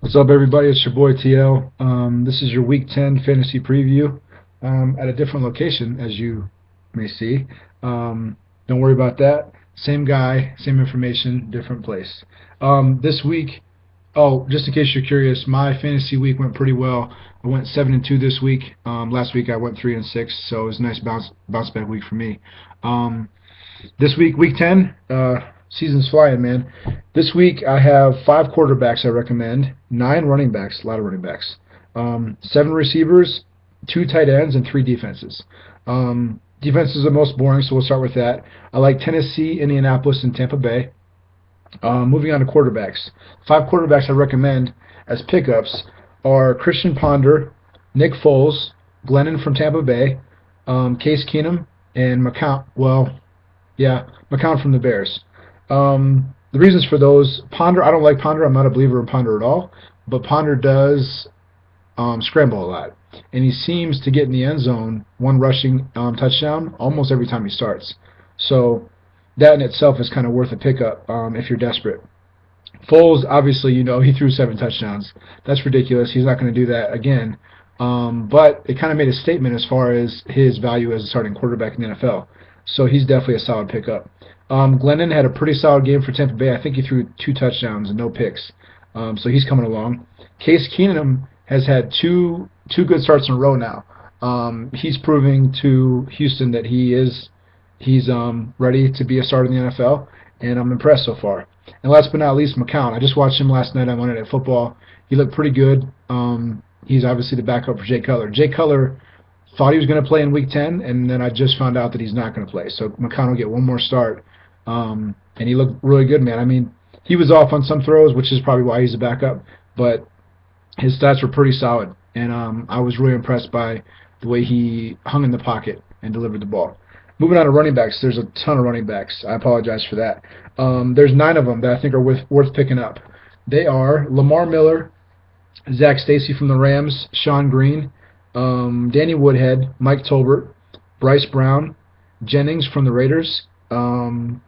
What's up, everybody? It's your boy TL. This is your Week 10 fantasy preview at a different location, as you may see. Don't worry about that. Same guy, same information, different place. This week, just in case you're curious, my fantasy week went pretty well. I went 7-2 this week. Last week I went 3-6, so it was a nice bounce back week for me. This week, Week 10, season's flying, man. This week I have 5 quarterbacks I recommend, 9 running backs, a lot of running backs, 7 receivers, 2 tight ends, and 3 defenses. Defenses are the most boring, so we'll start with that. I like Tennessee, Indianapolis, and Tampa Bay. Moving on to quarterbacks. 5 quarterbacks I recommend as pickups are Christian Ponder, Nick Foles, Glennon from Tampa Bay, Case Keenum, and McCown. McCown from the Bears. The reasons for those, Ponder, I don't like Ponder. I'm not a believer in Ponder at all. But Ponder does scramble a lot. And he seems to get in the end zone, one rushing touchdown, almost every time he starts. So that in itself is kind of worth a pickup if you're desperate. Foles, obviously, he threw 7 touchdowns. That's ridiculous. He's not going to do that again. But it kind of made a statement as far as his value as a starting quarterback in the NFL. So he's definitely a solid pickup. Glennon had a pretty solid game for Tampa Bay. I think he threw 2 touchdowns and no picks. So he's coming along. Case Keenum has had two good starts in a row now. He's proving to Houston that he's ready to be a starter in the NFL, and I'm impressed so far. And last but not least, McCown. I just watched him last night on Monday Night Football. He looked pretty good. He's obviously the backup for Jay Cutler. Jay Cutler thought he was going to play in Week 10, and then I just found out that he's not going to play. So McCown will get one more start, and he looked really good, man. I mean, he was off on some throws, which is probably why he's a backup, but his stats were pretty solid, and I was really impressed by the way he hung in the pocket and delivered the ball. Moving on to running backs, there's a ton of running backs. I apologize for that. There's 9 of them that I think are worth picking up. They are Lamar Miller, Zach Stacy from the Rams, Sean Green, Danny Woodhead, Mike Tolbert, Bryce Brown, Jennings from the Raiders,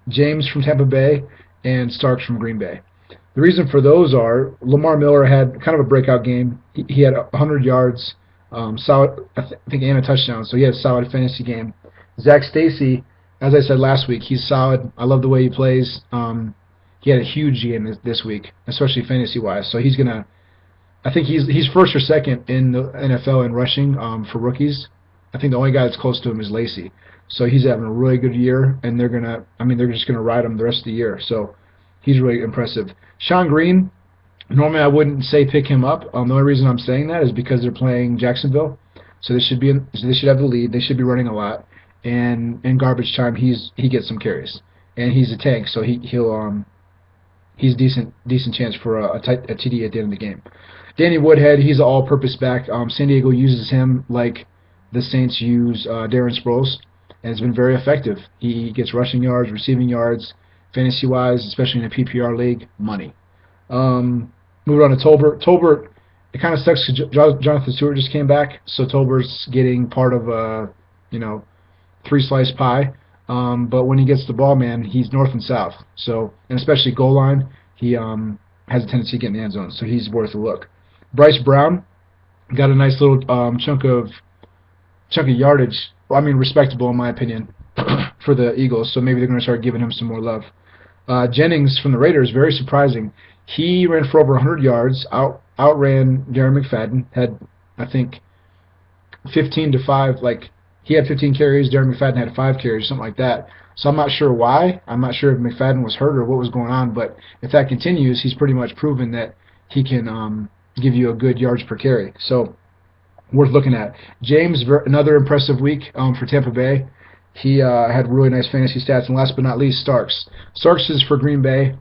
James from Tampa Bay, and Starks from Green Bay. The reason for those are Lamar Miller had kind of a breakout game. He had 100 yards, solid, I think, and a touchdown, so he had a solid fantasy game. Zach Stacy, as I said last week, he's solid. I love the way he plays. He had a huge game this week, especially fantasy-wise. So he's gonna. I think he's first or second in the NFL in rushing for rookies. I think the only guy that's close to him is Lacy. So he's having a really good year, and they're just gonna ride him the rest of the year. So he's really impressive. Sean Green, normally I wouldn't say pick him up. The only reason I'm saying that is because they're playing Jacksonville, so they should have the lead. They should be running a lot, and in garbage time he gets some carries, and he's a tank, so he's decent chance for a TD at the end of the game. Danny Woodhead, he's an all-purpose back. San Diego uses him like the Saints use Darren Sproles, and it's been very effective. He gets rushing yards, receiving yards, fantasy-wise, especially in a PPR league, money. Moving on to Tolbert. Tolbert, it kind of sucks because Jonathan Stewart just came back, so Tolbert's getting part of a 3-slice pie. But when he gets the ball, man, he's north and south. So, and especially goal line, he has a tendency to get in the end zone, so he's worth a look. Bryce Brown got a nice little chunk of yardage. Well, I mean, respectable in my opinion for the Eagles. So maybe they're going to start giving him some more love. Jennings from the Raiders, very surprising. He ran for over 100 yards, outran Darren McFadden. Had, I think, 15-5. Like, he had 15 carries. Darren McFadden had 5 carries, something like that. So I'm not sure why. I'm not sure if McFadden was hurt or what was going on. But if that continues, he's pretty much proven that he can give you a good yards per carry. So worth looking at. James, another impressive week for Tampa Bay. He had really nice fantasy stats. And last but not least, Starks. Starks is for Green Bay.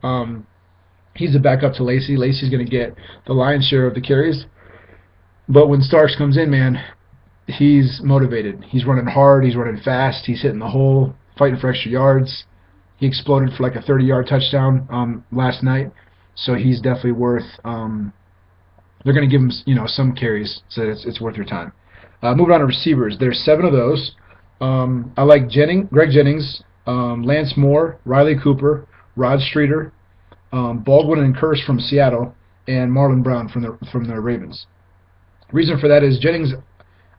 He's a backup to Lacy. Lacy's going to get the lion's share of the carries. But when Starks comes in, man, he's motivated. He's running hard. He's running fast. He's hitting the hole, fighting for extra yards. He exploded for like a 30-yard touchdown last night. So he's definitely worth. They're going to give him, some carries, so it's worth your time. Moving on to receivers, there's 7 of those. I like Greg Jennings, Lance Moore, Riley Cooper, Rod Streeter, Baldwin and Kearse from Seattle, and Marlon Brown from the Ravens. Reason for that is Jennings.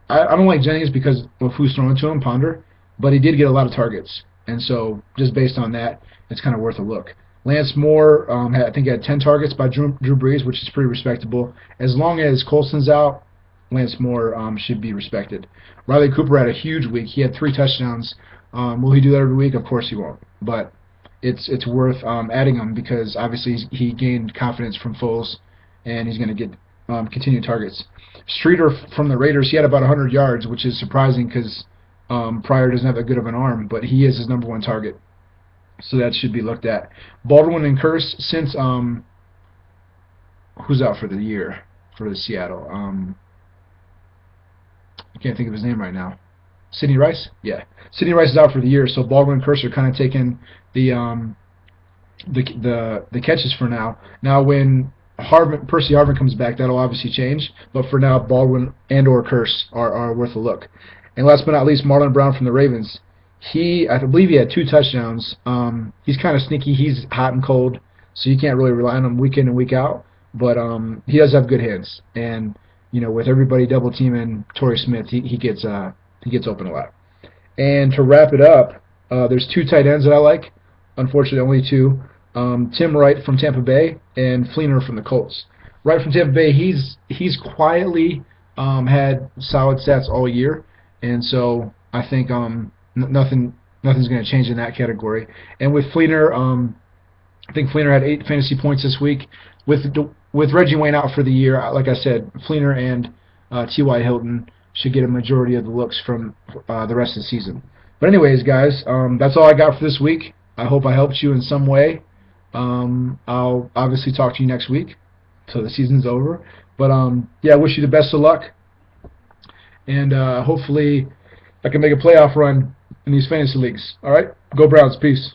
I don't like Jennings because of who's throwing to him, Ponder, but he did get a lot of targets, and so just based on that, it's kind of worth a look. Lance Moore, I think, had 10 targets by Drew Brees, which is pretty respectable. As long as Colson's out, Lance Moore should be respected. Riley Cooper had a huge week. He had 3 touchdowns. Will he do that every week? Of course he won't. But it's worth adding him because obviously he gained confidence from Foles, and he's going to get continued targets. Streeter from the Raiders, he had about 100 yards, which is surprising because Pryor doesn't have that good of an arm, but he is his #1 target. So that should be looked at. Baldwin and Curse, since who's out for the year for the Seattle? I can't think of his name right now. Sidney Rice? Yeah. Sidney Rice is out for the year, so Baldwin and Curse are kind of taking the catches for now. Now when Percy Harvin comes back, that'll obviously change, but for now Baldwin and or Curse are worth a look. And last but not least, Marlon Brown from the Ravens. I believe he had 2 touchdowns. He's kind of sneaky. He's hot and cold, so you can't really rely on him week in and week out. But he does have good hands, and with everybody double teaming Torrey Smith, he gets open a lot. And to wrap it up, there's 2 tight ends that I like. Unfortunately, only 2. Tim Wright from Tampa Bay and Fleener from the Colts. Wright from Tampa Bay, he's quietly had solid stats all year, and so I think nothing's going to change in that category. And with Fleener, I think Fleener had 8 fantasy points this week. With Reggie Wayne out for the year, like I said, Fleener and T.Y. Hilton should get a majority of the looks from the rest of the season. But anyways, guys, that's all I got for this week. I hope I helped you in some way. I'll obviously talk to you next week, so the season's over. But yeah, I wish you the best of luck, and hopefully I can make a playoff run in these fantasy leagues. All right, go Browns, peace.